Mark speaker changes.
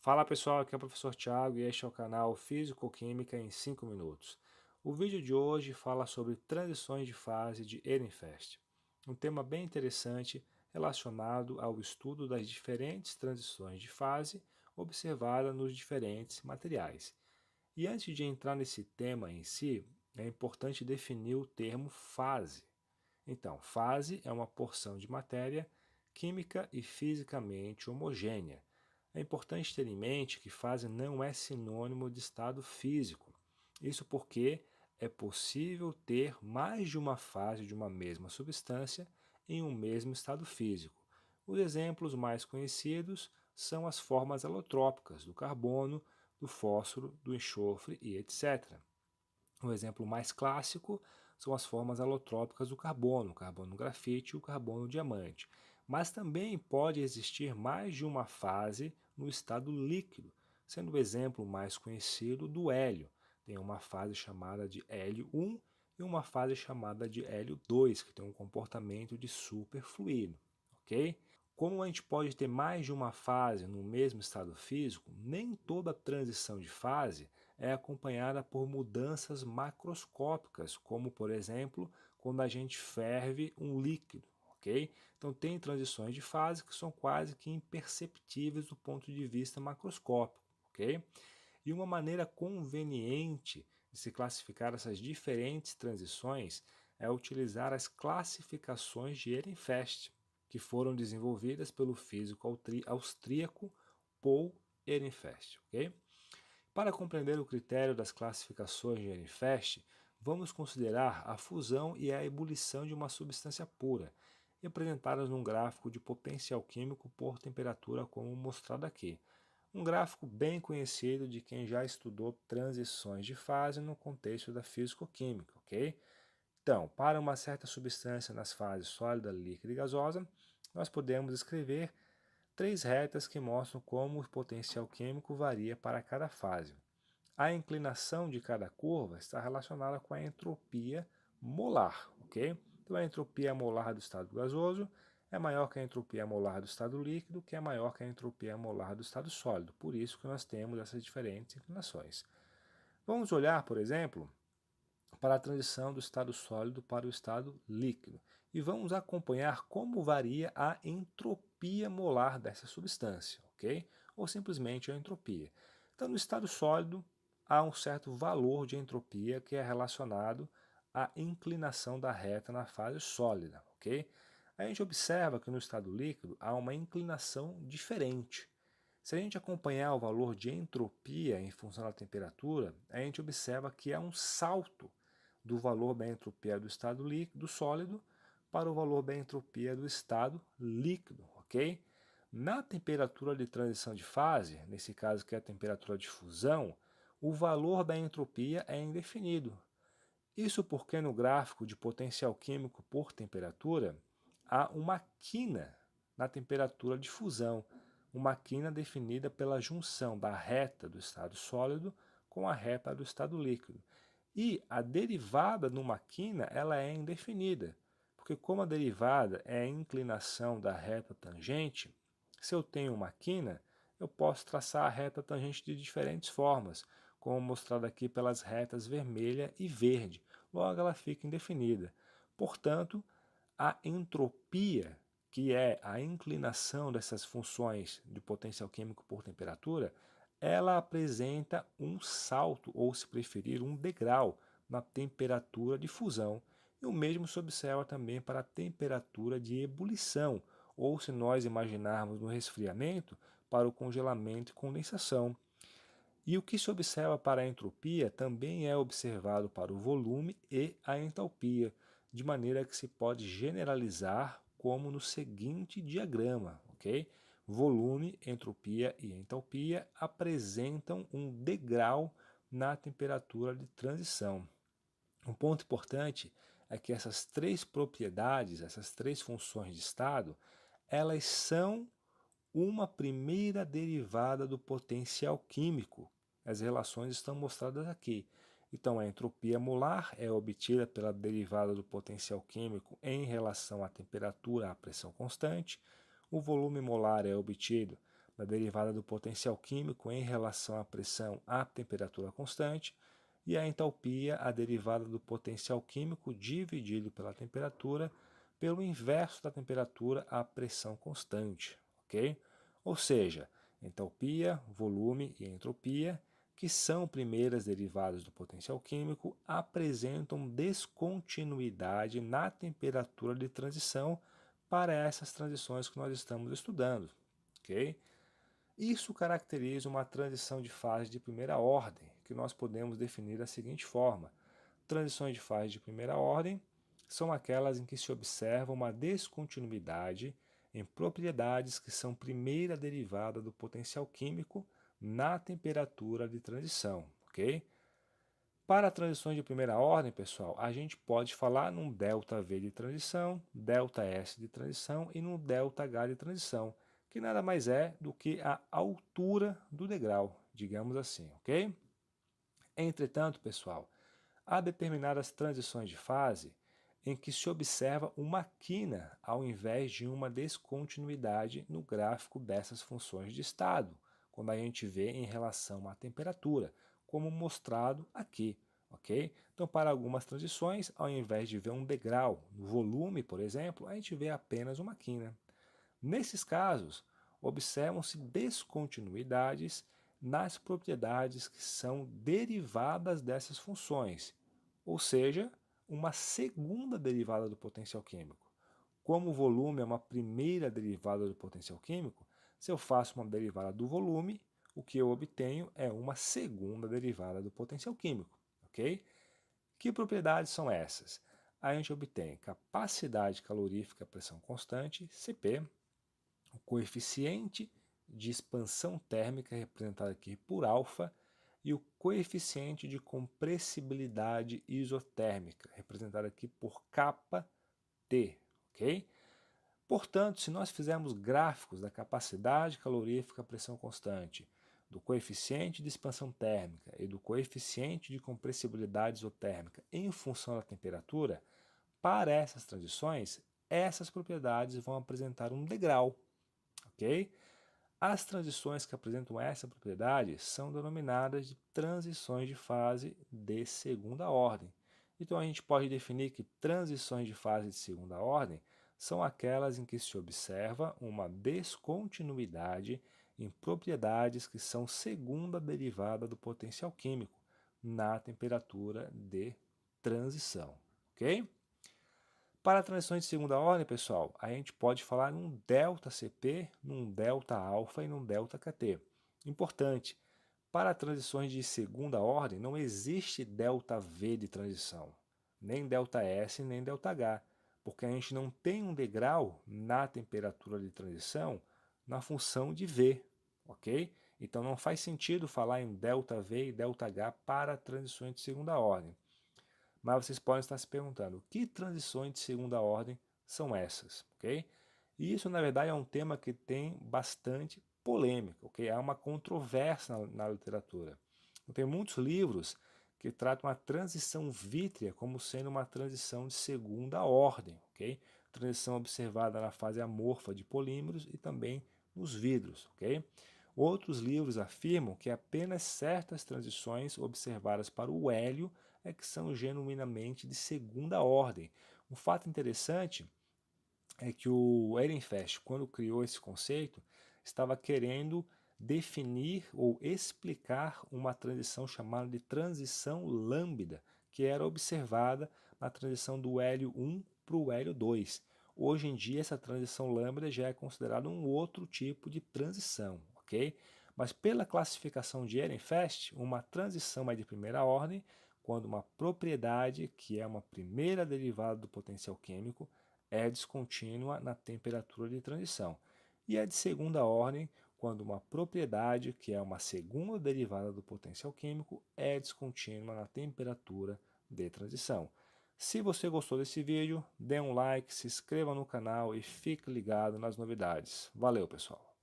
Speaker 1: Fala pessoal, aqui é o professor Thiago e este é o canal Físico-Química em 5 minutos. O vídeo de hoje fala sobre transições de fase de Ehrenfest, um tema bem interessante relacionado ao estudo das diferentes transições de fase observadas nos diferentes materiais. E antes de entrar nesse tema em si, é importante definir o termo fase. Então, fase é uma porção de matéria química e fisicamente homogênea. É importante ter em mente que fase não é sinônimo de estado físico. Isso porque é possível ter mais de uma fase de uma mesma substância em um mesmo estado físico. Os exemplos mais conhecidos são as formas alotrópicas do carbono, do fósforo, do enxofre e etc. Um exemplo mais clássico são as formas alotrópicas do carbono, o carbono grafite e o carbono diamante. Mas também pode existir mais de uma fase no estado líquido, sendo o exemplo mais conhecido do hélio. Tem uma fase chamada de hélio 1 e uma fase chamada de hélio 2, que tem um comportamento de superfluido, ok? Como a gente pode ter mais de uma fase no mesmo estado físico, nem toda transição de fase é acompanhada por mudanças macroscópicas, como por exemplo, quando a gente ferve um líquido, ok? Então tem transições de fase que são quase que imperceptíveis do ponto de vista macroscópico, ok? E uma maneira conveniente de se classificar essas diferentes transições é utilizar as classificações de Ehrenfest, que foram desenvolvidas pelo físico austríaco Paul Ehrenfest. Okay? Para compreender o critério das classificações de Ehrenfest, vamos considerar a fusão e a ebulição de uma substância pura, representadas num gráfico de potencial químico por temperatura, como mostrado aqui. Um gráfico bem conhecido de quem já estudou transições de fase no contexto da físico-química, ok? Então, para uma certa substância nas fases sólida, líquida e gasosa, nós podemos escrever três retas que mostram como o potencial químico varia para cada fase. A inclinação de cada curva está relacionada com a entropia molar, ok? Então a entropia molar do estado gasoso é maior que a entropia molar do estado líquido, que é maior que a entropia molar do estado sólido. Por isso que nós temos essas diferentes inclinações. Vamos olhar, por exemplo, para a transição do estado sólido para o estado líquido e vamos acompanhar como varia a entropia molar dessa substância, ok? Ou simplesmente a entropia. Então, no estado sólido, há um certo valor de entropia que é relacionado à inclinação da reta na fase sólida, ok? A gente observa que no estado líquido há uma inclinação diferente. Se a gente acompanhar o valor de entropia em função da temperatura, a gente observa que há um salto do valor da entropia do estado líquido, sólido, para o valor da entropia do estado líquido, ok? Na temperatura de transição de fase, nesse caso que é a temperatura de fusão, o valor da entropia é indefinido. Isso porque no gráfico de potencial químico por temperatura, há uma quina na temperatura de fusão, uma quina definida pela junção da reta do estado sólido com a reta do estado líquido. E a derivada numa quina ela é indefinida, porque como a derivada é a inclinação da reta tangente, se eu tenho uma quina, eu posso traçar a reta tangente de diferentes formas, como mostrado aqui pelas retas vermelha e verde. Logo, ela fica indefinida. Portanto, a entropia, que é a inclinação dessas funções de potencial químico por temperatura, ela apresenta um salto, ou se preferir, um degrau na temperatura de fusão. E o mesmo se observa também para a temperatura de ebulição, ou se nós imaginarmos no resfriamento, para o congelamento e condensação. E o que se observa para a entropia também é observado para o volume e a entalpia, de maneira que se pode generalizar como no seguinte diagrama, ok? Volume, entropia e entalpia apresentam um degrau na temperatura de transição. Um ponto importante é que essas três propriedades, essas três funções de estado, elas são uma primeira derivada do potencial químico. As relações estão mostradas aqui. Então, a entropia molar é obtida pela derivada do potencial químico em relação à temperatura à pressão constante. O volume molar é obtido da derivada do potencial químico em relação à pressão à temperatura constante, e a entalpia, a derivada do potencial químico dividido pela temperatura pelo inverso da temperatura à pressão constante, ok? Ou seja, entalpia, volume e entropia, que são primeiras derivadas do potencial químico, apresentam descontinuidade na temperatura de transição para essas transições que nós estamos estudando, ok? Isso caracteriza uma transição de fase de primeira ordem, que nós podemos definir da seguinte forma: transições de fase de primeira ordem são aquelas em que se observa uma descontinuidade em propriedades que são primeira derivada do potencial químico na temperatura de transição, ok? Para transições de primeira ordem, pessoal, a gente pode falar num ΔV de transição, ΔS de transição e num ΔH de transição, que nada mais é do que a altura do degrau, digamos assim, ok? Entretanto, pessoal, há determinadas transições de fase em que se observa uma quina ao invés de uma descontinuidade no gráfico dessas funções de estado, quando a gente vê em relação à temperatura, como mostrado aqui, ok? Então, para algumas transições, ao invés de ver um degrau no volume, por exemplo, a gente vê apenas uma quina. Nesses casos, observam-se descontinuidades nas propriedades que são derivadas dessas funções, ou seja, uma segunda derivada do potencial químico. Como o volume é uma primeira derivada do potencial químico, se eu faço uma derivada do volume, o que eu obtenho é uma segunda derivada do potencial químico, ok? Que propriedades são essas? A gente obtém capacidade calorífica à pressão constante, Cp, o coeficiente de expansão térmica, representado aqui por alfa, e o coeficiente de compressibilidade isotérmica, representado aqui por kappa T, ok? Portanto, se nós fizermos gráficos da capacidade calorífica à pressão constante, do coeficiente de expansão térmica e do coeficiente de compressibilidade isotérmica em função da temperatura, para essas transições, essas propriedades vão apresentar um degrau, ok? As transições que apresentam essa propriedade são denominadas de transições de fase de segunda ordem. Então a gente pode definir que transições de fase de segunda ordem são aquelas em que se observa uma descontinuidade em propriedades que são segunda derivada do potencial químico na temperatura de transição, ok? Para transições de segunda ordem, pessoal, a gente pode falar num ΔCp, num ΔA e num ΔKT. Importante, para transições de segunda ordem não existe ΔV de transição, nem ΔS nem ΔH, porque a gente não tem um degrau na temperatura de transição na função de V, ok? Então não faz sentido falar em ΔV e ΔH para transições de segunda ordem. Mas vocês podem estar se perguntando, que transições de segunda ordem são essas, ok? E isso, na verdade, é um tema que tem bastante polêmica, ok? Há uma controvérsia na literatura. Tem muitos livros que tratam a transição vítrea como sendo uma transição de segunda ordem, ok? Transição observada na fase amorfa de polímeros e também nos vidros, ok? Outros livros afirmam que apenas certas transições observadas para o hélio é que são genuinamente de segunda ordem. Um fato interessante é que o Ehrenfest, quando criou esse conceito, estava querendo definir ou explicar uma transição chamada de transição lambda, que era observada na transição do hélio 1 para o hélio 2. Hoje em dia, essa transição lambda já é considerada um outro tipo de transição, ok? Mas pela classificação de Ehrenfest, uma transição é de primeira ordem quando uma propriedade, que é uma primeira derivada do potencial químico, é descontínua na temperatura de transição. E é de segunda ordem quando uma propriedade, que é uma segunda derivada do potencial químico, é descontínua na temperatura de transição. Se você gostou desse vídeo, dê um like, se inscreva no canal e fique ligado nas novidades. Valeu, pessoal!